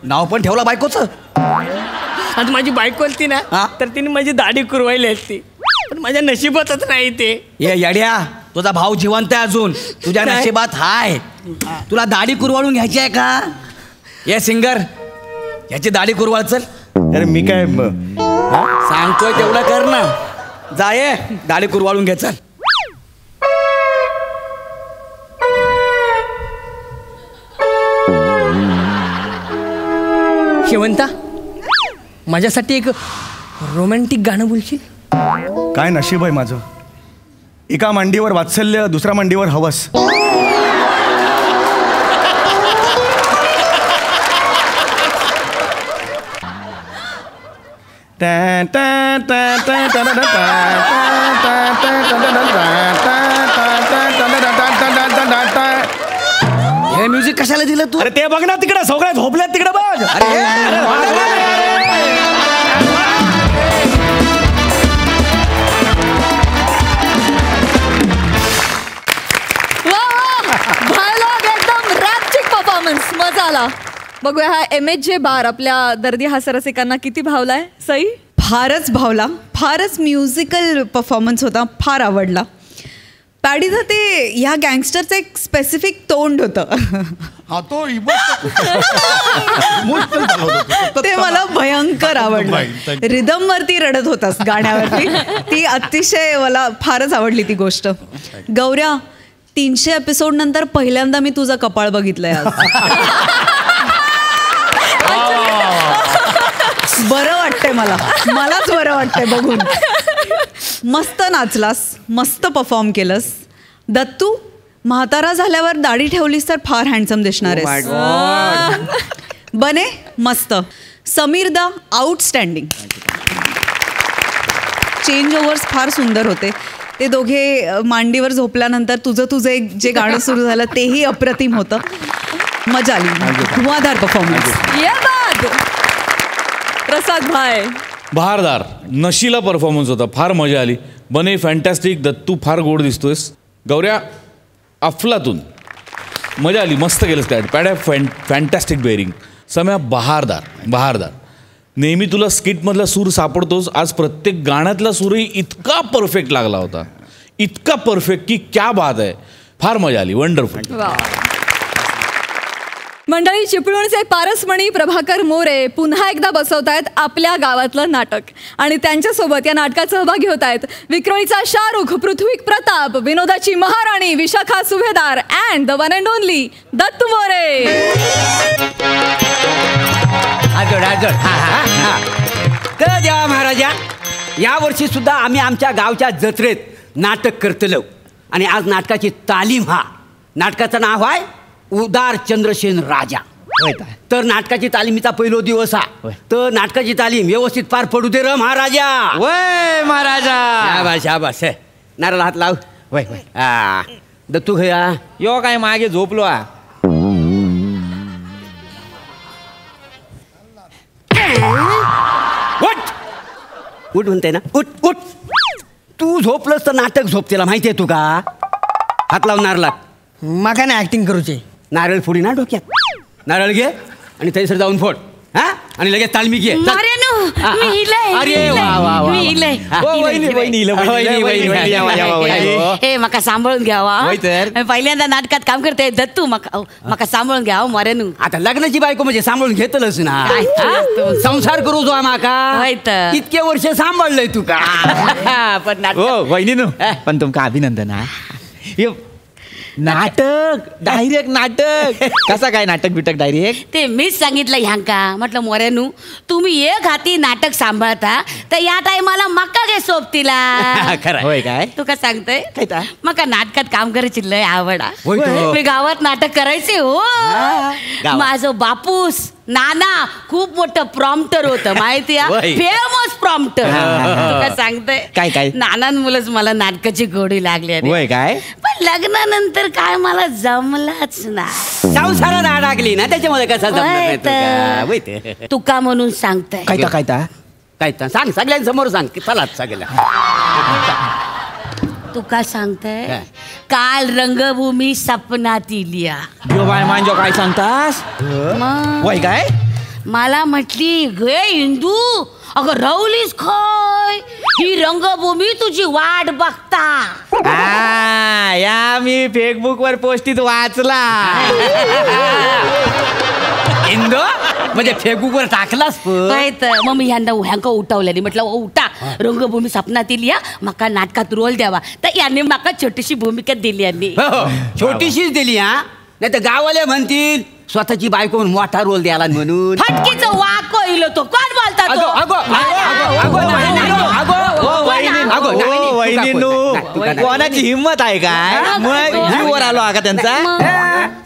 G: नाव पण ठेवला बायकोचं.
J: आज माझी बायको असती ना तर तिने माझी दाढी कुरवायली असती, पण माझ्या नशिबातच नाही ते.
G: ये येड्या, तुझा भाऊ जिवंत आहे अजून, तुझ्या नशिबात हाय. तुला दाढी कुरवाळून घ्यायची आहे का? ये सिंगर, याची दाढी कुरवाळ चल.
F: अरे मी काय
G: सांगतोय तेवढं कर ना. जाय दाढी कुरवाळून घे चल.
J: शेवंता, माझ्यासाठी एक रोमॅन्टिक गाणं बोलशील?
F: काय नशीब आहे माझं. एका मांडीवर वात्सल्य, दुसऱ्या मांडीवर हवस.
G: हे म्युझिक कशाला दिलं तू?
F: अरे ते बघ ना तिकडे, सगळ्या झोपल्यात तिकडे बघ.
A: एकदम रॅपचिक परफॉर्मन्स, मजा आला. बघूया हा MHJ बार आपल्या दर्दी हास्यरसिकांना किती भावलाय. सई?
D: फारच भावला, फारच म्युझिकल परफॉर्मन्स होता, फार आवडला. पॅडीचं ते ह्या गँगस्टरचं एक स्पेसिफिक तोंड होतं.
I: हा तो
D: ते मला भयंकर आवडलं. रिदमवरती रडत होतास गाण्यावरती, ती अतिशय मला फारच आवडली ती गोष्ट. गौऱ्या, 300 एपिसोड नंतर पहिल्यांदा मी तुझं कपाळ बघितलंय आज. बरं वाटतंय मलाच बरं वाटतंय बघून. मस्त नाचलास, मस्त परफॉर्म केलंस. दत्तू, म्हातारा झाल्यावर दाढी ठेवलीस तर फार हँडसम दिसणार आहेस. बने मस्त. समीरदा, आउटस्टँडिंग. चेंज ओव्हर्स फार सुंदर होते. ते दोघे मांडीवर झोपल्यानंतर तुझं एक जे गाणं सुरू झालं तेही अप्रतिम होतं. मजा आली, धुवाधार परफॉर्मन्स.
A: प्रसाद भाई?
E: बहारदार, नशीला परफॉर्मन्स होता, फार मजा आली. बने फॅन्टॅस्टिक. दत्तू फार गोड दिसतोयस. गौऱ्या अफलातून. मजा आली, मस्त केलंस काय. Pad fantastic bearing. सम्या बहारदार. नेहमी तुला स्किटमधला सूर सापडतोच, आज प्रत्येक गाण्यातला सूरही इतका परफेक्ट लागला होता, इतका परफेक्ट की क्या बात आहे. फार मजा आली. वंडरफुल.
A: मंडळी, चिपळूणचे पारसमणी प्रभाकर मोरे पुन्हा एकदा बसवतायत आपल्या गावातलं नाटक आणि त्यांच्यासोबत या नाटकात सहभागी होत आहेत विक्रोळीचा शाहरुख, पृथ्वी प्रताप, विनोदाची महाराणी विशाखा सुभेदार and the one and only Dattu More.
K: तर देवा महाराजा, या वर्षी सुद्धा आम्ही आमच्या गावच्या जत्रेत नाटक करतलो आणि आज नाटकाची तालीम. नाटकाचं नाव आहे उदार चंद्रसेन राजा. तर नाटकाची तालीमीचा पहिलो दिवस हा. तर नाटकाची तालीम व्यवस्थित पार पडू दे र महाराजा.
G: वय महाराजा.
K: शाबास. नारळ हात लाव.
G: वय
K: दत्तू घया
G: यो काय मागे झोपलो.
K: उठ म्हणते ना, उठ. तू झोपलंस तर नाटक झोपतेला माहितीये तू का. हात लाव नारळात.
J: माका नाही ऍक्टिंग करूचे.
K: नारळ फोडी ना डोक्यात. नारळ घे आणि थैसर जाऊन फोड. हा, आणि लगेच तालमी घे. अरे
L: हे मका सांभाळून घ्यावा. पहिल्यांदा नाटकात काम करते दत्तू. मका सांभाळून घ्यावा मरेनू.
K: आता लग्नाची बायको म्हणजे सांभाळून घेतलंच ना. संसार करू जो आम्हा इतके वर्ष सांभाळलंय तू का.
G: पण वहिनीनू, पण तुमका अभिनंदन. नाटक डायरेक्ट नाटक कसा काय नाटक बिटक डायरेक्ट
L: ते मीच सांगितलं ह्यांका. म्हटलं मोरेनू, तुम्ही एक हाती नाटक सांभाळता तर या टायमाला मका काय सोबतीला.
G: होय काय
L: तू का सांगतोय. मका नाटकात काम करायची लय आवडा. मी गावात नाटक करायचे हो. माझं बापूस नाना खूप मोठं प्रॉम्प्टर होतं माहिती आहे. Famous prompter. तुका सांगतोय
G: काय
L: नानांमुळेच मला नाटकाची गोडी लागली.
G: होय काय.
L: पण लग्नानंतर काय मला जमलाच ना.
K: संसारात अडकली ना, त्याच्यामध्ये कसा जमलं.
L: तुका म्हणून सांगतोय.
K: काय सांग, सगळ्यांसमोर सांग. चला सगळ्या
L: तुका सांगतोय. काल रंगभूमी सपनात इलिया.
G: मांजो काय सांगतास. होय काय.
L: मला म्हटली गे हिंदू, अगं रवलीस खय. ही रंगभूमी तुझी वाट बघता.
G: या मी फेसबुक वर पोस्टीत वाचला.
K: इंदो म्हणजे फेसबुकवर टाकलास.
L: मग मी ह्यांका उठवलेली. म्हटलं उठा, रंगभूमी सपनात इलिया, मका नाटकात रोल द्यावा. तर यांनी मका छोटीशी भूमिका दिली. यांनी
K: छोटीशीच दिली. नाही तर गावाले म्हणतील स्वतःची बायको मोठा रोल द्यायला म्हणून.
L: फटकीचं वाक होईल तो. कोण बोलतात.
G: कोणाची हिंमत आहे काय. मग जीवर आलो का त्यांचा.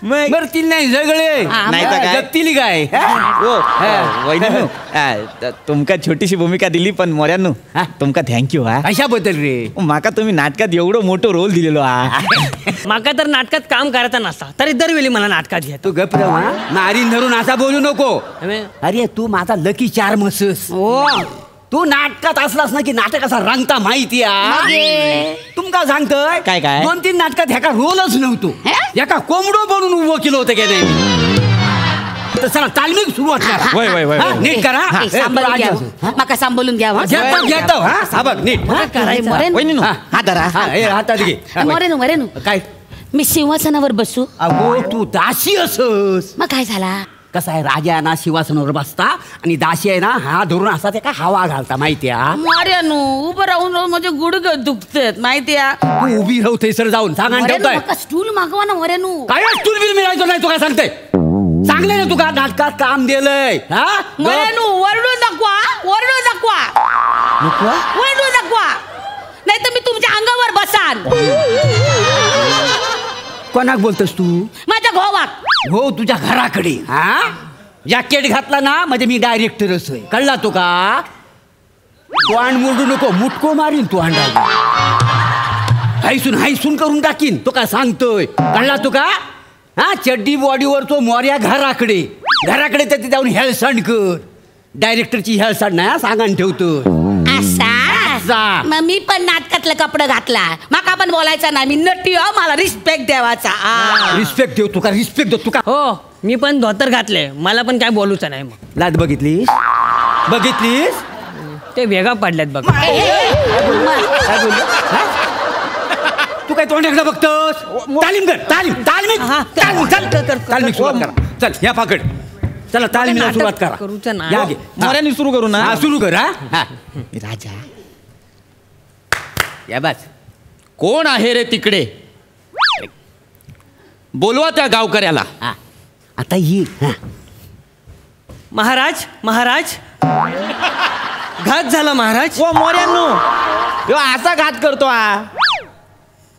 K: मरतील नाही सगळे,
G: नाही तर काय
K: जगतील काय.
G: तुमका छोटीशी भूमिका दिली पण मोऱ्यांनो तुमका थँक्यू.
K: कशाबद्दल रे.
G: माका तुम्ही नाटकात एवढं मोठं रोल दिलेलो.
J: माका तर नाटकात काम करायचा नसता तरी दरवेळी मला नाटकात घ्या.
K: तू गप मारीन धरून असा बोलू नको. अरे तू माझा लकी चार्म असस. तू नाटकात असलास ना की नाटक असा रंगता माहिती आहे. तुमका सांगतोय
G: काय
K: 2-3 नाटकात ह्याका रोलच नव्हतो. ह्याका कोंबडो बनून उभं केलं होतं की नाही. चला तालमीक सुरुवात करा. नीट करा.
L: मका सांभाळून घ्यावा.
K: नीट हातात घे.
L: मरेनू
K: काय
L: मी सिंहासनावर बसू.
K: अगो तू दासी असस.
L: मग काय झाला.
K: कसं आहे, राजा आहे ना शिवासनावर बसता आणि दासी आहे ना हा धरून असा ते का हवा घालता माहितीये.
L: मोऱ्यानू उभं राहून म्हणजे गुडघे दुखतात माहितीये.
K: तू उभी राहू थैसर जाऊन सांगा ठेवताय.
L: स्टूल मागवा ना मोऱ्यानू.
K: काय स्टूल बिल मिळायचो नाही. तू काय सांगते. चांगले ना तुका नाटकात काम दिलंय.
L: मोऱ्यानू वरडू दाखवा. नाही तर मी तुमच्या अंगावर बसान.
K: कोणाक बोलतोस तू.
L: माझ्या घोवाक.
K: हो तुझ्या घराकडे. जॅकेट घातला ना म्हणजे मी डायरेक्टरच आहे. कळला तो का. तोंड मोडू नको, मुटको मारीन तू अंडा. हायसून करून टाकीन. तो का सांगतोय. कळला तो का. चड्डी बॉडीवर तो मोर्या घराकडे तर ते जाऊन हेळसांड कर. डायरेक्टरची हेळसांड नाही सांगान ठेवतो.
L: मग मी पण नाटकातलं कपडं घातला माका पण बोलायचं नाही मी नटी हो मला रिस्पेक्ट द्यावाचा
K: रिस्पेक्ट देऊ तुका रिस्पेक्ट देऊ तुका
J: हो मी पण धोतर घातले मला पण काय बोलूचं नाही मग
K: लाज बघितलीस बघितलीस
J: ते वेगळा पडल्यात बघ
K: काय बोलली तू काय तोंडाकडे बघतोस तालीम कर तालीम तालीम तालीम सुरुवात करा चल या पाकड चला तालीमीला सुरुवात करा
J: करूचं ना
K: या घे
E: मोऱ्यानी सुरू करू ना
K: सुरू कर हा राजा या बस
G: कोण आहे रे तिकडे बोलवा त्या गावकऱ्याला
K: आता ही
J: महाराज महाराज घात झाला महाराज
G: ओ मोऱ्यांनो असा घात करतो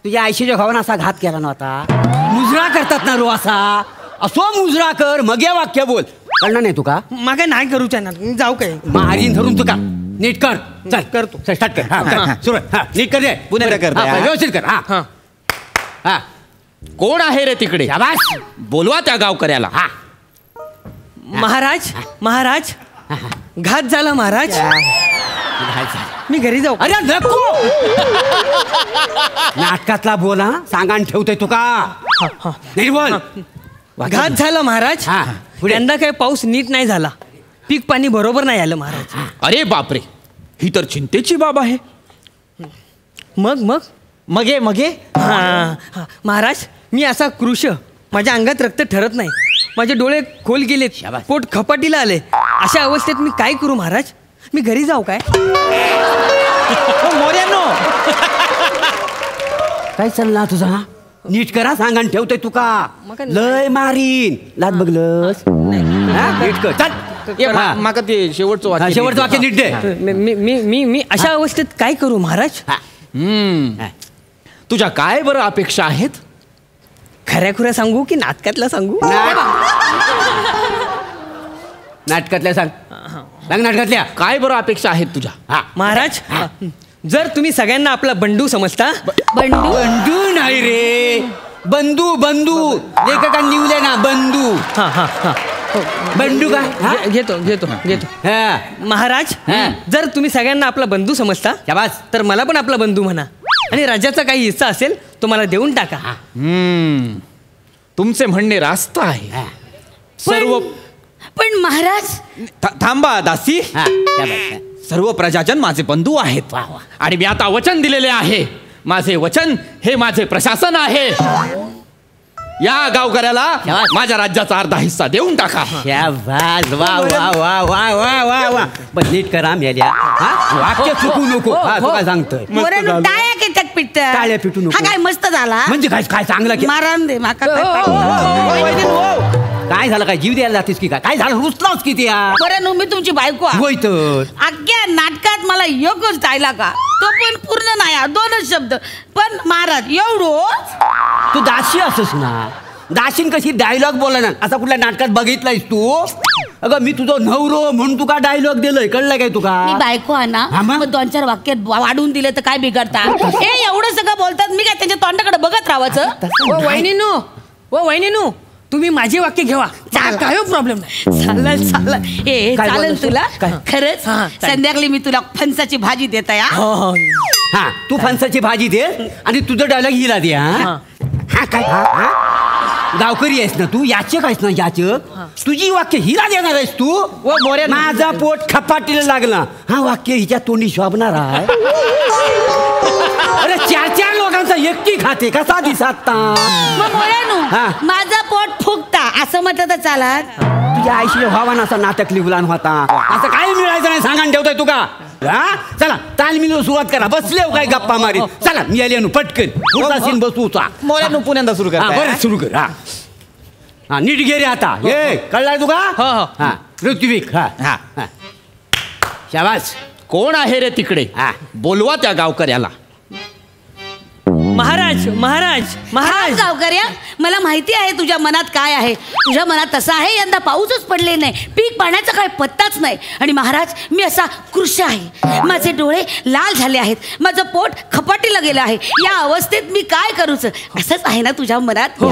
K: तुझ्या आईशीच्या भावानं असा घात केला नव्हता मुजरा करतात ना रो असा असो मुजरा कर मग या वाक्य बोल कळणार नाही तुका
J: मग नाही करूच्या ना जाऊ काय
K: मारीन धरून तुका नीट कर चल करतो स्टार्ट कर सुरू नीट कर रे पुन्हा कर व्यवस्थित कर हा
G: कोण आहे रे तिकडे
K: शाबास
G: बोलवा त्या गावकऱ्याला
J: महाराज महाराज घात झाला महाराज मी घरी जाऊ
K: अरे नको नाटकातला बोला सांगान ठेवतोय तुका नाही बोल
J: घात झाला महाराज यंदा काही पाऊस नीट नाही झाला पीक पाणी बरोबर नाही आलं महाराज
G: अरे बापरे ही तर चिंतेची बाब आहे
J: मग मग
G: मगे मगे
J: हा महाराज मी असा कृश माझ्या अंगात रक्त ठरत नाही माझे डोळे खोल गेलेत पोट खपाटीला आले अशा अवस्थेत मी काय करू महाराज मी घरी जाऊ काय
G: मोऱ्यांनो
K: काय चालला तुझा नीट करा सांगान ठेवतोय तुका लय मारीन लाज बघलस नीट कर चल
G: माका ते शेवटचं
K: वाक्य नीट दे
J: मी मी मी मी अशा अवस्थेत काय करू महाराज
G: तुझ्या काय बरं अपेक्षा आहेत
J: खऱ्या खुऱ्या सांगू की नाटकातला सांगू
K: नाटकातल्या सांग सांग नाटकातल्या
G: काय बरं अपेक्षा आहेत तुझ्या
J: महाराज जर तुम्ही सगळ्यांना आपला बंडू समजता
K: बंडू बंडू नाही रे बंधू बंधू लेखकांनी लिवले ना बंधू बंडू का
J: घेतो घेतो घेतो महाराज जर तुम्ही सगळ्यांना आपला बंधू समजता
K: शाबास
J: तर मला पण आपला बंधू म्हणा आणि राज्याचा काही हिस्सा असेल तो मला देऊन टाका
G: तुमचे म्हणणे रास्त आहे सर्व
L: पण महाराज
G: थांबा दासी सर्व प्रजाजन माझे बंधू आहेत आणि मी आता वचन दिलेले आहे माझे वचन हे माझे प्रशासन आहे या गावकऱ्याला माझ्या राज्याचा अर्धा हिस्सा देऊन टाका
K: वा वा वा वा वा वा वा पण नीट करा मेल्या वाक्य चुकू नको तू काय सांगतोय
L: टाळ्या किटक पिट
K: टाळ्या पिटू नको
L: हा काय मस्त झाला
K: म्हणजे काय काय चांगलं
L: मारान दे माका
K: काय झालं काय जीव द्यायला जातीस की काय झालं रुसलाच किती
L: बरं मी तुमची बायको
K: होय तर
L: अख्ख्या नाटकात मला योगच द्यायला का तो पण पूर्ण नाही 2च शब्द पण महाराज एवढं
K: तू दाशी असस ना दाशीन कशी डायलॉग बोला ना असा कुठल्या नाटकात बघितलायस तू अगं मी तुझं नवरो म्हणून तुका डायलॉग दिलंय कळलं काय तुका
L: मी बायको आहे ना मग 2-4 वाक्यात वाढून दिले तर काय बिघडतात हे एवढं सगळं बोलतात मी काय त्यांच्या तोंडाकडे बघत राहायचं
J: वहिनीनू तुम्ही माझे वाक्य घेवा काय प्रॉब्लेम नाही
L: चालेल चालेल तुला खरंच संध्याकाळी मी तुला फणसाची भाजी देता या
K: हा तू फणसाची भाजी दे आणि तुझं डायलॉग हिला दे हा काय गावकरी आहेस ना तू याचक आहेस ना याचक तुझी वाक्य हिला देणार आहेस तू माझा पोट खपाटीला लागला हा वाक्य हिच्या तोंडी शोभणार आहे अरे 4 लोकांचा एकटी खाते कसा दिसता
L: माझा पोट फुगता असं म्हटलं तर चालत
K: तुझ्या आईशी भावानं असं नाटक लिहुलान होता असं काय मिळायचं नाही सांगान ठेवतोय तुका चला तालमीला सुरुवात करा बसले काय गप्पा मारी चला मी आली पटकन पुढचा सीन बसवूचा
G: मोऱ्यानं पुण्यांदा सुरू कर
K: बरं सुरू कर हा नीट घे रे आता हे कळलाय तुका हा ऋत्विक हा शाबास
G: कोण आहे रे तिकडे बोलवा त्या गावकऱ्याला
J: महाराज महाराज महाराज
L: गावकऱ्या मला माहिती आहे तुझ्या मनात काय आहे तुझ्या मनात तसं आहे यंदा पाऊसच पडले नाही पीक पाण्याचा काय पत्ताच नाही आणि महाराज मी असा कृश आहे माझे डोळे लाल झाले आहेत माझं पोट खपाटीला गेलं आहे या अवस्थेत मी काय करूच असंच आहे ना तुझ्या मनात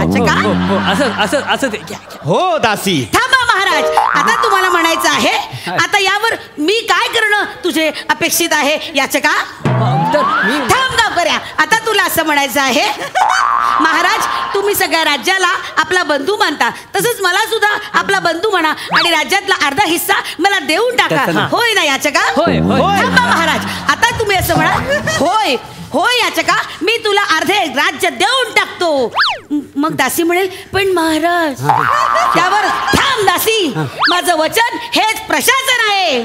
J: असं
G: हो दासी
L: थांबा महाराज, आता तुम्हाला म्हणायचं आहे, आता यावर मी काय करणं तुझे अपेक्षित आहे याचका? थांब नोकऱ्या, आता तुला असं म्हणायचं आहे, महाराज तुम्ही सगळ्या राज्याला आपला बंधू मानता, तसंच मला सुद्धा आपला बंधू म्हणा आणि राज्यातला अर्धा हिस्सा मला देऊन टाका, होय ना याचका? थांबा महाराज, आता तुम्ही असं म्हणा, होय होय याचका, मी तुला अर्धे राज्य देऊन टाकतो. मग दासी म्हणेल, पण महाराज त्यावर थांब दासी, माझं वचन हेच प्रशासन आहे.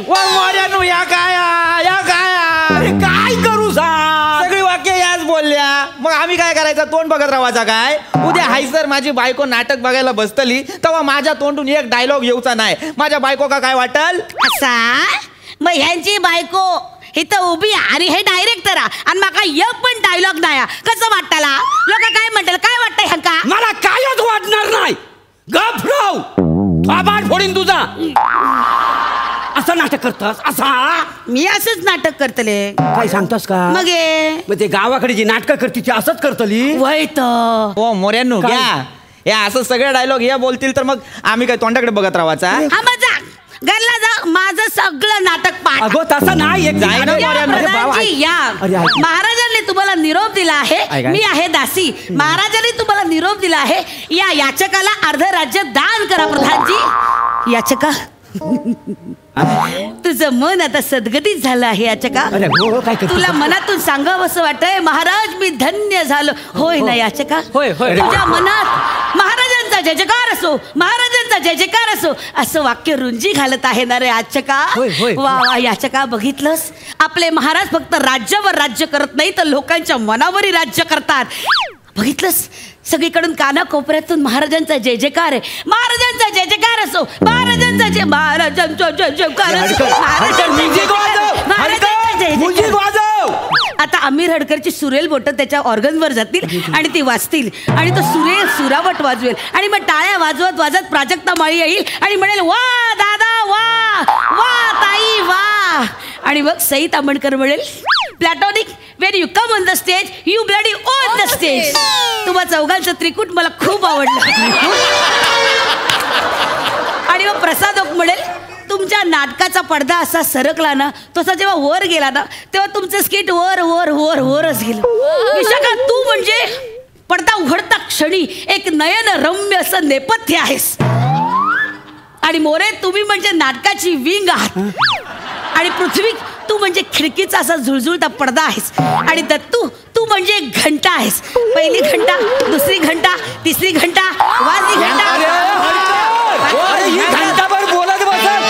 G: काय करू सगळी वाक्य याच बोलल्या, मग आम्ही काय करायचं? तोंड बघत राहायचा काय? उद्या हायसर माझी बायको नाटक बघायला बसतली तेव्हा माझ्या तोंडून एक डायलॉग येऊचा नाही. माझ्या बायको का काय वाटल?
L: असा मग ह्यांची बायको इथं उभी आणि हे डायरेक्टर आणि माका एक पण डायलॉग नाही, कसं वाटताला? लोक काय म्हणतात, काय वाटतंय ह्यांका?
K: मला कायच वाटणार नाही. गपराव आबाड फोडीन तुझा. असं नाटक करतास? असा
L: मी असंच नाटक करतले.
K: काय सांगतास का?
L: मग
K: ते गावाकडे जी नाटकं करते ती असंच करतली
L: वय तर.
G: हो मोऱ्यांनो घ्या, या असं सगळे डायलॉग या बोलतील तर मग आम्ही काय तोंडाकडे बघत राहायचा?
L: हा मजा घरला जा, माझं सगळं नाटक पाठ.
K: अगो तसं नाही.
L: महाराजांनी तुम्हाला निरोप दिला आहे, मी आहे दासी. महाराजांनी तुम्हाला निरोप दिला आहे, या याचकाला अर्ध राज्य दान करा प्रधानजी. याचका तुझं मन आता सद्गतीत झालं आहे याचका. तुला मनातून सांगावं असं वाटतंय, महाराज मी धन्य झालो, होय ना याचका? तुझ्या मनात महाराजांचा जय जयकार असो, महाराजांचा जय जयकार असो असं वाक्य रुंजी घालत आहे ना रे याचका. वा वा याचका, बघितलंस आपले महाराज फक्त राज्यावर राज्य करत नाही तर लोकांच्या मनावरही राज्य करतात. बघितलंस सगळीकडून कानाकोपऱ्यातून महाराजांचा जय जयकार आहे. महाराजांचा जय जयकार असो, महाराजांचा जय, महाराजांचा जय जयकार असो. आता आमिर हडकरची सुरेल बोट त्याच्या ऑर्गनवर जातील आणि ती वाजतील आणि तो सुरेल सुरावट वाजवेल आणि मग टाळ्या वाजवत वाजत प्राजक्ता माळी येईल आणि म्हणेल, वा दादा वा, वा ताई वा. आणि मग सई तांबणकर म्हणेल, Platonic when you come on the stage you bloody own the stage. तुम्हा चौघांचं त्रिकूट मला खूप आवडलं. आणि मग प्रसाद म्हणेल, तुमच्या नाटकाचा पडदा असा सरकला ना, तसा जेव्हा वर गेला ना तेव्हा तुमचं स्किट वर वर वर वरच गेलं. विशाखा तू म्हणजे पडदा उघडता क्षणी एक नयन रम्य असं नेपथ्य आहेस. आणि मोरे तुम्ही म्हणजे नाटकाची विंग आहात. आणि पृथ्वी तू म्हणजे खिडकीचा असा झुळझुळता पडदा आहेस. आणि दत्तू तू म्हणजे घंटा आहेस. पहिली घंटा, दुसरी घंटा, तिसरी घंटा, वाजली घंटा.
K: घंटाभर बोलत बसत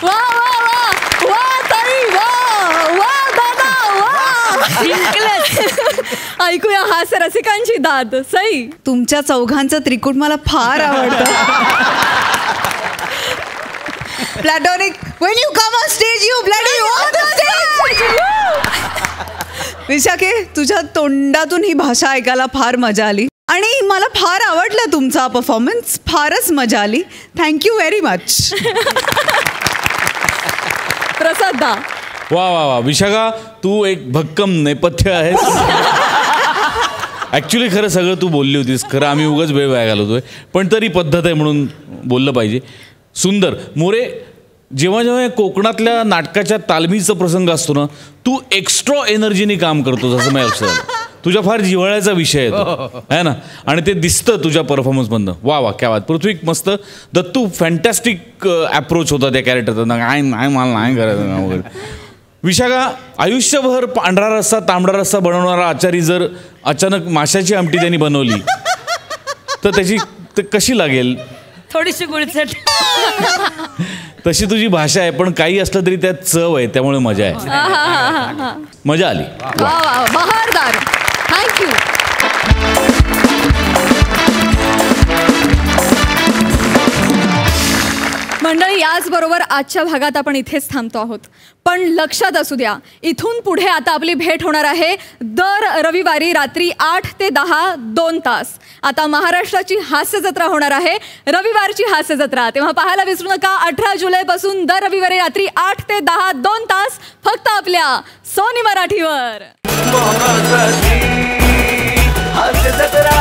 A: वा वा वा वा ताई वा, वा दादा वा. ऐकूया हास्य रसिकांची दाद. सई,
D: तुमच्या चौघांचं त्रिकूट मला फार आवडतं. Platonic when you come on stage you bloody own the stage. विशाखे, तुझ्या तोंडातून ही भाषा ऐकायला फार मजा आली आणि मला फार आवडला तुमचा परफॉर्मन्स. फारच मजा आली. Thank you very much.
A: प्रसाद दा.
E: वा वा वा विशाखा, तू एक भक्कम नेपथ्य आहेस. ॲक्च्युली खरं सगळं तू बोलली होतीस. खरं आम्ही उगाच वेळ वाया घालवतोय, पण तरी पद्धत आहे म्हणून बोललं पाहिजे. सुंदर. मोरे, जेव्हा जेव्हा कोकणातल्या नाटकाच्या तालमीचा प्रसंग असतो ना, तू एक्स्ट्रा एनर्जीने काम करतो असं माझ्या लक्षात आलं. तुझ्या फार जिव्हाळ्याचा विषय आहे ना, आणि ते दिसतं तुझ्या परफॉर्मन्समधनं. वा वा, क्या बात. पृथ्वी मस्त. दत्तू फॅन्टॅस्टिक अप्रोच होता त्या कॅरेक्टरचा. नाही नाही मला नाही करायचं वगैरे. विशाखा, आयुष्यभर पांढरा रस्सा तांबडा रस्सा बनवणारा आचारी जर अचानक माशाची आमटी त्यांनी बनवली तर त्याची कशी लागेल?
L: थोडीशी गुळचट.
E: तशी तुझी भाषा आहे, पण काही असलं तरी त्यात चव आहे, त्यामुळे मजा आहे. मजा आली.
A: वा वा, बहारदार. थँक्यू. मंडळी, याचबरोबर आजच्या भागात आपण इथेच थांबतो आहोत. पण लक्षात असू द्या, इथून पुढे आता आपली भेट होणार आहे दर रविवारी रात्री 8 ते 10 2 तास. आता महाराष्ट्राची हास्य जत्रा होणार आहे, रविवारची हास्य जत्रा. तेव्हा पाहायला विसरू नका. 18 जुलैपासून दर रविवारी रात्री 8 ते 10 2 तास फक्त आपल्या सोनी मराठीवर.
M: हास्य जत्रा